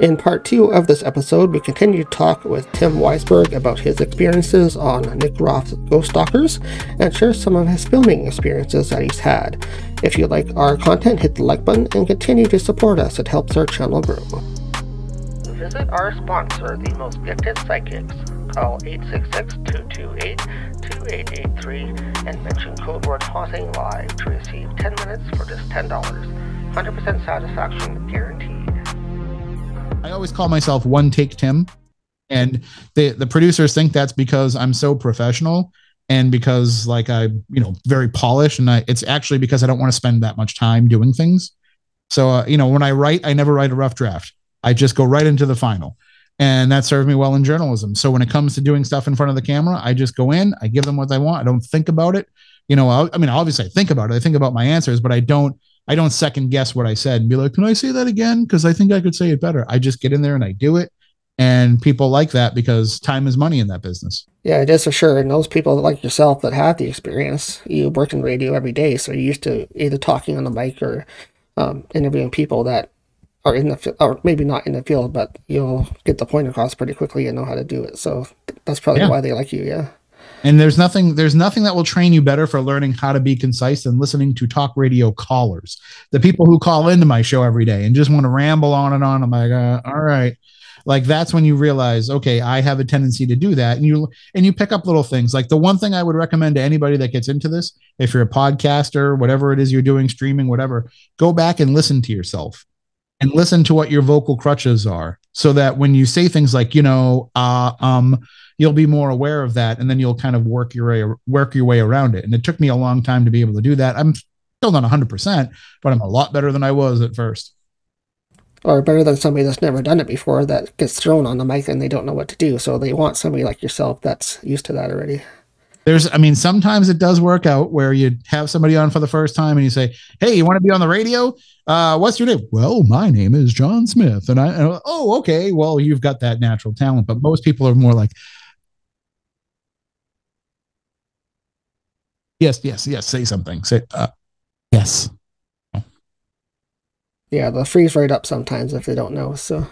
In part 2 of this episode, we continue to talk with Tim Weisberg about his experiences on Nick Groff's Ghost Stalkers and share some of his filming experiences that he's had. If you like our content, hit the like button and continue to support us. It helps our channel grow. Visit our sponsor, the Most Gifted Psychics. Call 866-228-2883 and mention code word HauntingLive to receive 10 minutes for just $10. 100% satisfaction guaranteed. I always call myself One Take Tim, and the producers think that's because I'm so professional and because like I, very polished, and it's actually because I don't want to spend that much time doing things. So, when I write, I never write a rough draft. I just go right into the final, and that served me well in journalism. So when it comes to doing stuff in front of the camera, I just go in, I give them what they want. I don't think about it. Obviously I think about it. I think about my answers, but I don't second guess what I said and be like, can I say that again? Because I think I could say it better. I just get in there and I do it. And people like that because time is money in that business. Yeah, it is for sure. And those people like yourself that have the experience, you work in radio every day. So you're used to either talking on the mic or interviewing people that are in the or maybe not in the field, but you'll get the point across pretty quickly and know how to do it. So that's probably why they like you. Yeah. And there's nothing that will train you better for learning how to be concise than listening to talk radio callers. The people who call into my show every day and just want to ramble on and on. I'm like, all right. Like that's when you realize, okay, I have a tendency to do that. And you pick up little things. Like the one thing I would recommend to anybody that gets into this, if you're a podcaster, whatever it is you're doing, streaming, whatever, go back and listen to yourself and listen to what your vocal crutches are so that when you say things like, you'll be more aware of that, and then you'll kind of work your way around it. And it took me a long time to be able to do that. I'm still not 100%, but I'm a lot better than I was at first. Or better than somebody that's never done it before that gets thrown on the mic and they don't know what to do. So they want somebody like yourself that's used to that already. Sometimes it does work out where you have somebody on for the first time and you say, hey, you want to be on the radio? What's your name? Well, my name is John Smith. And oh, okay. Well, you've got that natural talent, but most people are more like, yes. Say something. Say, yes. Yeah. They'll freeze right up sometimes if they don't know. So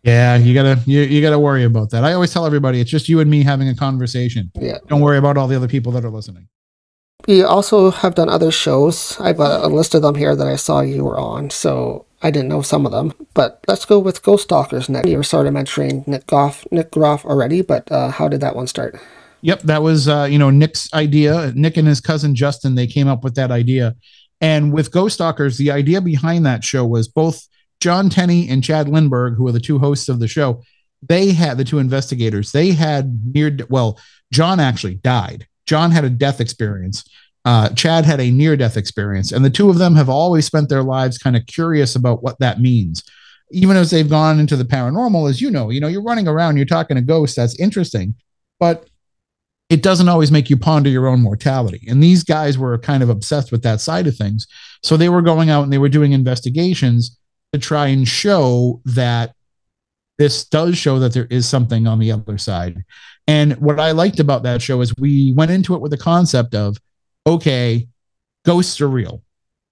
yeah, you gotta worry about that. I always tell everybody, it's just you and me having a conversation. Yeah. Don't worry about all the other people that are listening. You also have done other shows. I've got a list of them here that I saw you were on, so I didn't know some of them. But let's go with Ghost Stalkers next. You were sort of mentioning Nick Groff already, but how did that one start? Yep, that was Nick's idea. Nick and his cousin Justin, they came up with that idea. And with Ghost Stalkers, the idea behind that show was both John Tenney and Chad Lindberg, who are the two hosts of the show, they had the two investigators. They had John actually died. John had a death experience. Chad had a near-death experience. And the two of them have always spent their lives kind of curious about what that means. Even as they've gone into the paranormal, as you're running around, you're talking to ghosts. That's interesting. But it doesn't always make you ponder your own mortality. And these guys were kind of obsessed with that side of things. So they were going out and they were doing investigations to try and show that this does show that there is something on the other side. And what I liked about that show is we went into it with the concept of, okay, ghosts are real.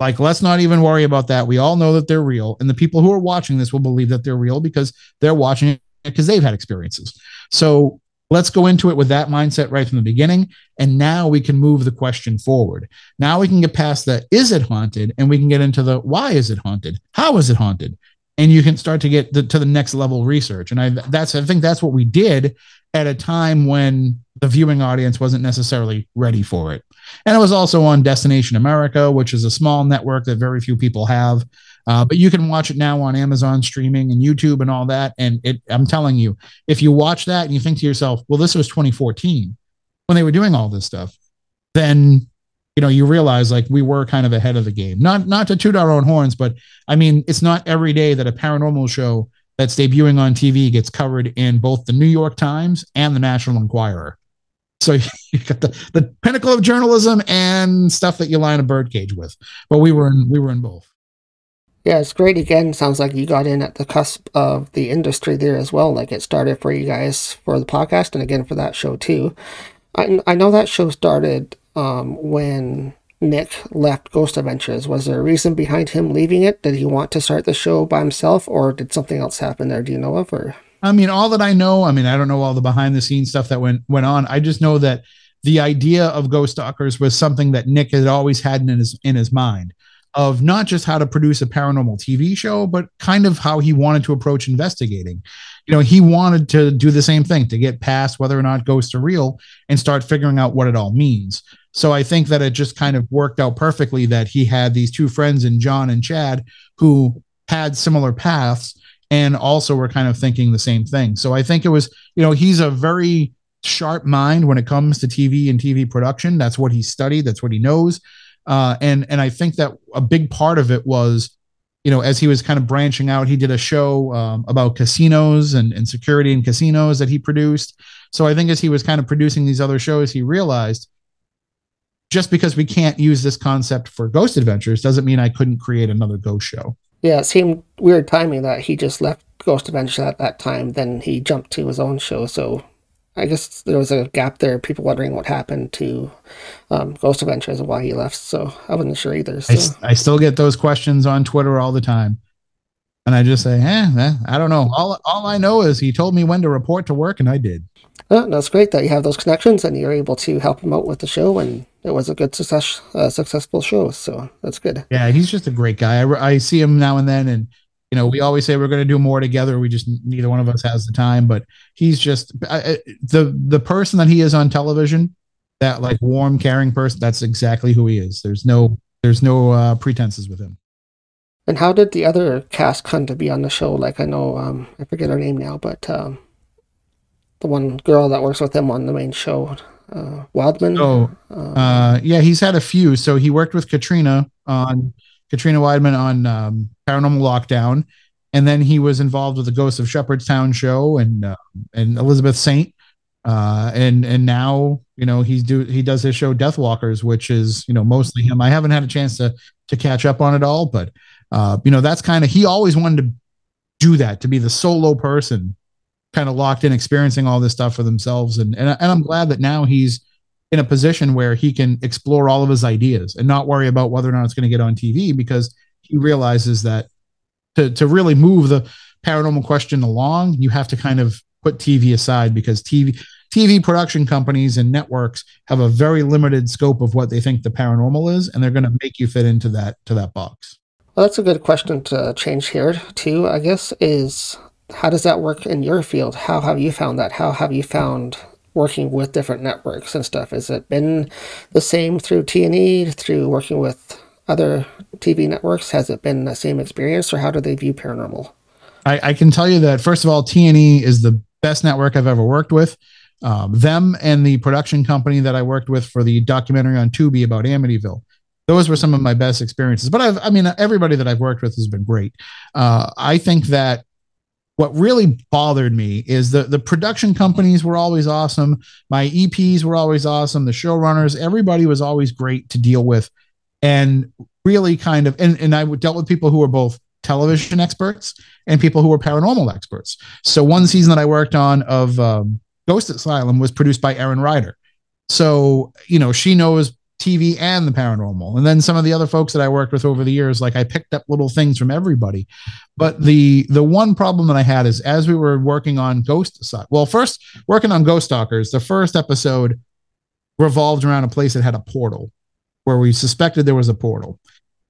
Like, let's not even worry about that. We all know that they're real. And the people who are watching this will believe that they're real because they're watching it because they've had experiences. So let's go into it with that mindset right from the beginning. And now we can move the question forward. Now we can get past the, is it haunted? And we can get into the, why is it haunted? How is it haunted? And you can start to get to the next level research. And I think that's what we did at a time when the viewing audience wasn't necessarily ready for it. And it was also on Destination America, which is a small network that very few people have. But you can watch it now on Amazon streaming and YouTube and all that. And I'm telling you, if you watch that and you think to yourself, well, this was 2014 when they were doing all this stuff, then, you realize like we were kind of ahead of the game. Not to toot our own horns, but I mean, it's not every day that a paranormal show that's debuting on TV gets covered in both the New York Times and the National Enquirer. So you got the pinnacle of journalism and stuff that you line a birdcage with. But we were in both. Yeah, it's great. Again, sounds like you got in at the cusp of the industry there as well. Like it started for you guys for the podcast and again for that show too. I know that show started when Nick left Ghost Adventures? Was there a reason behind him leaving it? Did he want to start the show by himself, or did something else happen there? Do you know of? Or I mean, all that I know, I mean, I don't know all the behind the scenes stuff that went on. I just know that the idea of Ghost Stalkers was something that Nick had always had in his mind, of not just how to produce a paranormal TV show, but kind of how he wanted to approach investigating. You know, he wanted to do the same thing, to get past whether or not ghosts are real and start figuring out what it all means. So I think that it just kind of worked out perfectly that he had these two friends in John and Chad who had similar paths and also were kind of thinking the same thing. So I think it was, you know, he's a very sharp mind when it comes to TV and TV production. That's what he studied. That's what he knows. And I think that a big part of it was, you know, as he was kind of branching out, he did a show about casinos and security in casinos that he produced. So I think as he was kind of producing these other shows, he realized, just because we can't use this concept for Ghost Adventures doesn't mean I couldn't create another ghost show. Yeah, it seemed weird timing that he just left Ghost Adventures at that time. Then he jumped to his own show. So I guess there was a gap there. People wondering what happened to Ghost Adventures and why he left. So I wasn't sure either. So. I still get those questions on Twitter all the time. And I just say, I don't know. All I know is he told me when to report to work, and I did. That's great that you have those connections and you're able to help him out with the show, and it was a good successful show, so that's good. Yeah, he's just a great guy. I see him now and then, and you know, we always say we're going to do more together. We just, neither one of us has the time, but he's just the person that he is on television, that like warm, caring person. That's exactly who he is. There's no pretenses with him. And how did the other cast come to be on the show? Like, I know, I forget her name now, but the one girl that works with him on the main show, Wildman. Yeah, he's had a few. So he worked with Katrina Weidman on Paranormal Lockdown, and then he was involved with the Ghosts of Shepherdstown show and Elizabeth Saint, and now, you know, he does his show Deathwalkers, which is, you know, mostly him. I haven't had a chance to catch up on it all, but you know, that's kind of, he always wanted to do that, to be the solo person, kind of locked in, experiencing all this stuff for themselves. And I'm glad that now he's in a position where he can explore all of his ideas and not worry about whether or not it's going to get on TV, because he realizes that to really move the paranormal question along, you have to kind of put TV aside, because TV production companies and networks have a very limited scope of what they think the paranormal is, and they're going to make you fit into that box. Well, that's a good question to change here too, I guess, is how does that work in your field? How have you found that? How have you found working with different networks and stuff? Has it been the same through T&E, through working with other TV networks? Has it been the same experience, or how do they view paranormal? I can tell you that, first of all, T&E is the best network I've ever worked with. Them and the production company that I worked with for the documentary on Tubi about Amityville, those were some of my best experiences. But I mean, everybody that I've worked with has been great. I think that what really bothered me is the production companies were always awesome. My EPs were always awesome. The showrunners, everybody was always great to deal with, and really kind of, and I dealt with people who were both television experts and people who were paranormal experts. So one season that I worked on of Ghost Asylum was produced by Erin Ryder. So, you know, she knows TV and the paranormal. And then some of the other folks that I worked with over the years, like, I picked up little things from everybody. But the one problem that I had is, as we were working on first working on Ghost Stalkers, the first episode revolved around a place that had a portal, where we suspected there was a portal.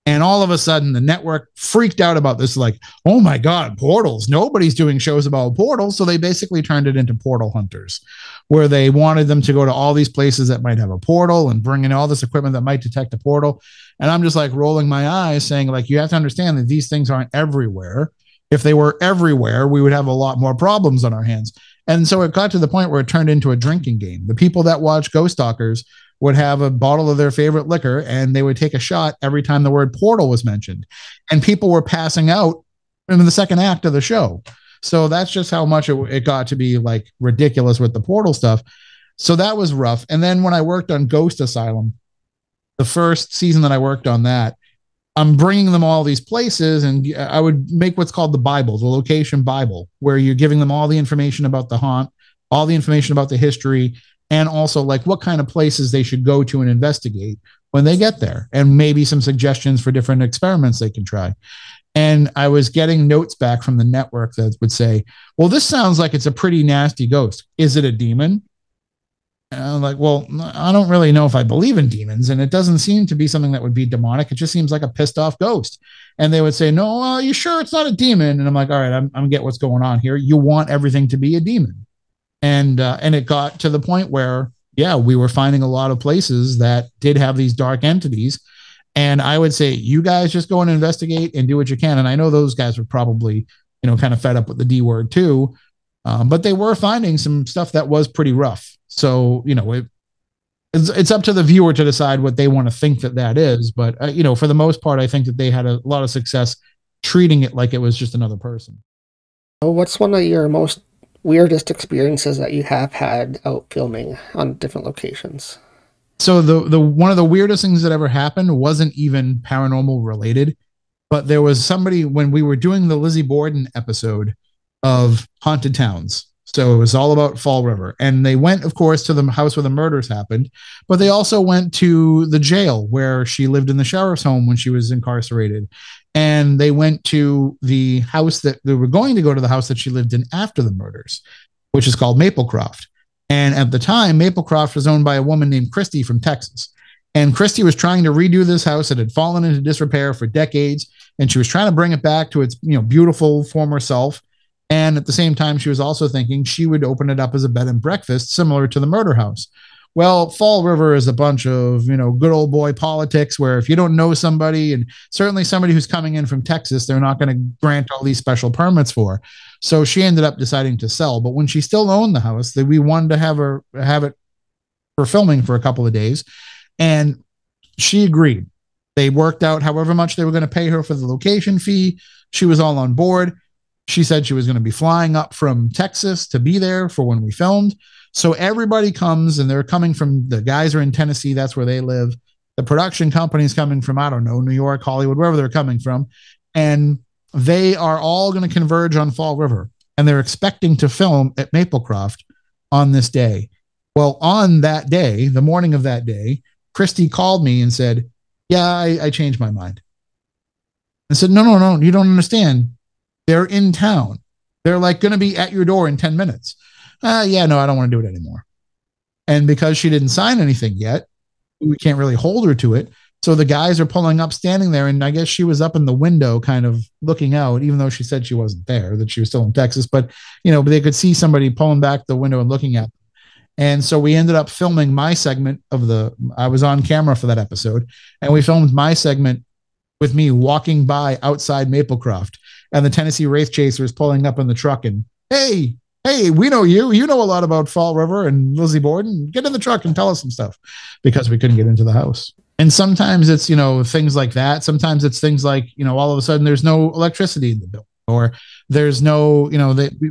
And all of a sudden, the network freaked out about this, like, oh my God, portals. Nobody's doing shows about portals. So they basically turned it into Portal Hunters, where they wanted them to go to all these places that might have a portal and bring in all this equipment that might detect a portal. And I'm just like rolling my eyes, saying, like, you have to understand that these things aren't everywhere. If they were everywhere, we would have a lot more problems on our hands. And so it got to the point where it turned into a drinking game. The people that watch Ghost Stalkers would have a bottle of their favorite liquor, and they would take a shot every time the word portal was mentioned. And people were passing out in the second act of the show. So that's just how much it got to be, like, ridiculous with the portal stuff. So that was rough. And then when I worked on Ghost Asylum, the first season that I worked on that, I'm bringing them all these places, and I would make what's called the Bible, the location Bible, where you're giving them all the information about the haunt, all the information about the history, and also, like, what kind of places they should go to and investigate, when they get there, and maybe some suggestions for different experiments they can try. And I was getting notes back from the network that would say, well, this sounds like it's a pretty nasty ghost. Is it a demon? And I'm like, well, I don't really know if I believe in demons, and it doesn't seem to be something that would be demonic. It just seems like a pissed off ghost. And they would say, no, are you sure it's not a demon? And I'm like, all right, I'm get what's going on here. You want everything to be a demon. And it got to the point where, yeah, we were finding a lot of places that did have these dark entities. And I would say, you guys just go and investigate and do what you can. And I know those guys were probably, kind of fed up with the D word too. But they were finding some stuff that was pretty rough. So, it's up to the viewer to decide what they want to think that is. But, for the most part, I think that they had a lot of success treating it like it was just another person. What's one of your most weirdest experiences that you have had out filming on different locations? So the one of the weirdest things that ever happened wasn't even paranormal related, but there was somebody when we were doing the Lizzie Borden episode of Haunted Towns. So it was all about Fall River. And they went, of course, to the house where the murders happened, but they also went to the jail where she lived in the sheriff's home when she was incarcerated. And they went to the house that they were going to go to the house that she lived in after the murders, which is called Maplecroft. And at the time, Maplecroft was owned by a woman named Christy from Texas. And Christy was trying to redo this house that had fallen into disrepair for decades. And she was trying to bring it back to its, beautiful former self. And at the same time, she was also thinking she would open it up as a bed and breakfast, similar to the murder house. Well, Fall River is a bunch of, good old boy politics where if you don't know somebody, and certainly somebody who's coming in from Texas, they're not going to grant all these special permits for. So she ended up deciding to sell. But when she still owned the house, we wanted to have it for filming for a couple of days. And she agreed. They worked out however much they were going to pay her for the location fee. She was all on board. She said she was going to be flying up from Texas to be there for when we filmed. So everybody comes, and they're coming from, the guys are in Tennessee. That's where they live. The production company's coming from, I don't know, New York, Hollywood, wherever they're coming from. And they are all going to converge on Fall River. And they're expecting to film at Maplecroft on this day. Well, on that day, the morning of that day, Christy called me and said, yeah, I changed my mind. I said, no, you don't understand. They're in town. They're like going to be at your door in 10 minutes. Yeah, no, I don't want to do it anymore. And because she didn't sign anything yet, we can't really hold her to it. So the guys are pulling up, standing there. And I guess she was up in the window kind of looking out, even though she said she wasn't there, that she was still in Texas. But, but they could see somebody pulling back the window and looking at them. And so we ended up filming my segment I was on camera for that episode. And we filmed my segment with me walking by outside Maplecroft. And the Tennessee Wraith Chaser is pulling up in the truck and, hey, we know you. You know a lot about Fall River and Lizzie Borden. Get in the truck and tell us some stuff, because we couldn't get into the house. And sometimes it's, things like that. Sometimes it's things like, all of a sudden there's no electricity in the building, or there's no,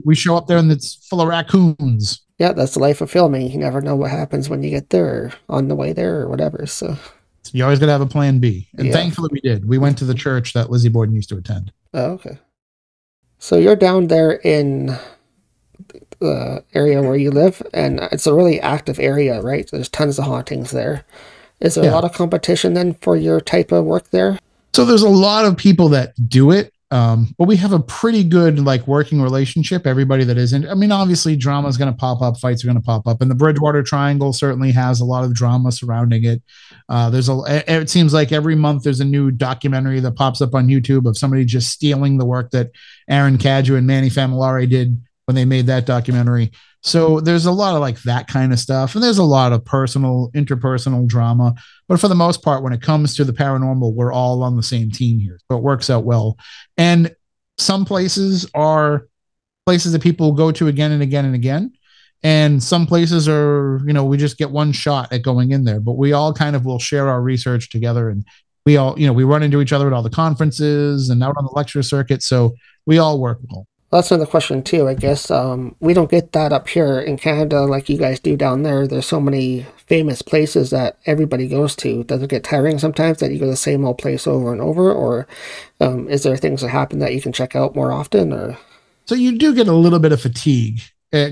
we show up there and it's full of raccoons. Yeah, that's the life of filming. You never know what happens when you get there or on the way there or whatever. So you always got to have a plan B. And thankfully we did. We went to the church that Lizzie Borden used to attend. Oh, okay. So you're down there in the area where you live, and it's a really active area, right? There's tons of hauntings there. Is there a lot of competition then for your type of work there? So there's a lot of people that do it, but we have a pretty good working relationship. Everybody that isn't, obviously drama is going to pop up, fights are going to pop up, and the Bridgewater Triangle certainly has a lot of drama surrounding it. It seems like every month there's a new documentary that pops up on YouTube of somebody just stealing the work that Aaron Cadju and Manny Familare did when they made that documentary. So there's a lot of that kind of stuff. And there's a lot of interpersonal drama. But for the most part, when it comes to the paranormal, we're all on the same team here. So it works out well. And some places are places that people go to again and again and again. And some places are, we just get one shot at going in there. But we all kind of will share our research together. And we all, we run into each other at all the conferences and out on the lecture circuit. So we all work well. That's another question too, I guess. We don't get that up here in Canada like you guys do down there. There's so many famous places that everybody goes to. Does it get tiring sometimes that you go to the same old place over and over? Or is there things that happen that you can check out more often? Or so you do get a little bit of fatigue.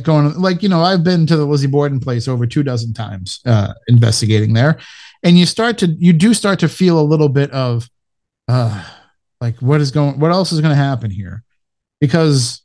going like, I've been to the Lizzie Borden place over 24 times, investigating there. And you do start to feel a little bit of, like what else is going to happen here? Because,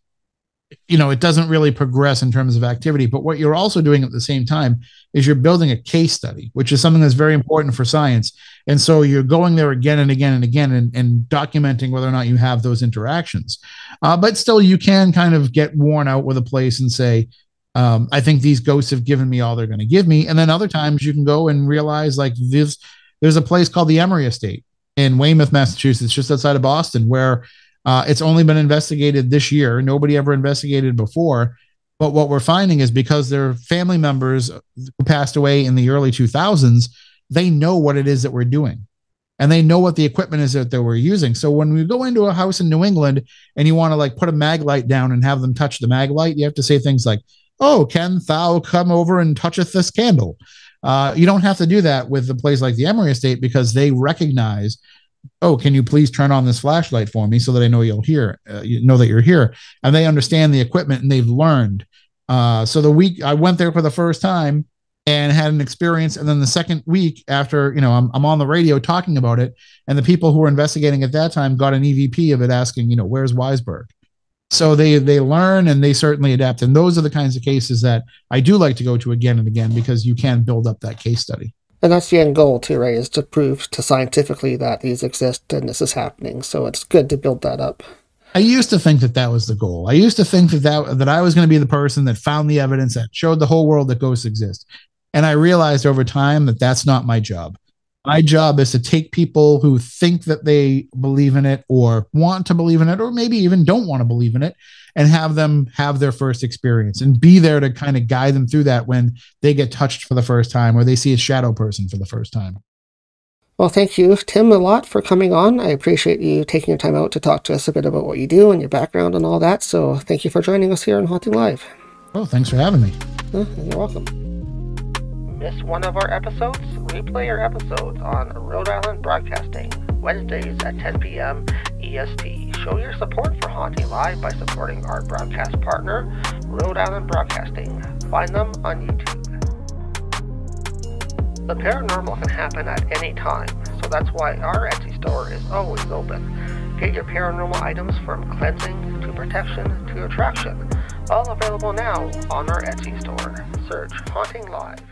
it doesn't really progress in terms of activity, but what you're also doing at the same time is you're building a case study, which is something that's very important for science. And so you're going there again and again and again and documenting whether or not you have those interactions. But still, you can kind of get worn out with a place and say, I think these ghosts have given me all they're going to give me. And then other times you can go and realize like there's a place called the Emery Estate in Weymouth, Massachusetts, just outside of Boston, where it's only been investigated this year. Nobody ever investigated before. But what we're finding is because their family members who passed away in the early 2000s, they know what it is that we're doing. And they know what the equipment is that we're using. So when we go into a house in New England and you want to like put a mag light down and have them touch the mag light, you have to say things like, "Oh, can thou come over and toucheth this candle?" You don't have to do that with a place like the Emery Estate because they recognize, "Oh, can you please turn on this flashlight for me so that I know you know that you're here?" And they understand the equipment and they've learned. So the week I went there for the first time and had an experience, and then the second week after, I'm on the radio talking about it, and the people who were investigating at that time got an EVP of it asking, where's Weisberg? So they learn and they certainly adapt. And those are the kinds of cases that I do like to go to again and again because you can build up that case study. And that's the end goal too, right? Is to prove to scientifically that these exist and this is happening. So it's good to build that up. I used to think that was the goal. I used to think that I was going to be the person that found the evidence that showed the whole world that ghosts exist. And I realized over time that that's not my job. My job is to take people who think that they believe in it or want to believe in it, or maybe even don't want to believe in it, and have them have their first experience and be there to kind of guide them through that when they get touched for the first time or they see a shadow person for the first time. Well, thank you, Tim, a lot for coming on. I appreciate you taking your time out to talk to us a bit about what you do and your background and all that. So thank you for joining us here on Haunting Live. Oh, thanks for having me. You're welcome. Miss one of our episodes? Replay our episodes on Rhode Island Broadcasting, Wednesdays at 10 p.m. EST. Show your support for Haunting Live by supporting our broadcast partner, Rhode Island Broadcasting. Find them on YouTube. The paranormal can happen at any time, so that's why our Etsy store is always open. Get your paranormal items from cleansing to protection to attraction, all available now on our Etsy store. Search Haunting Live.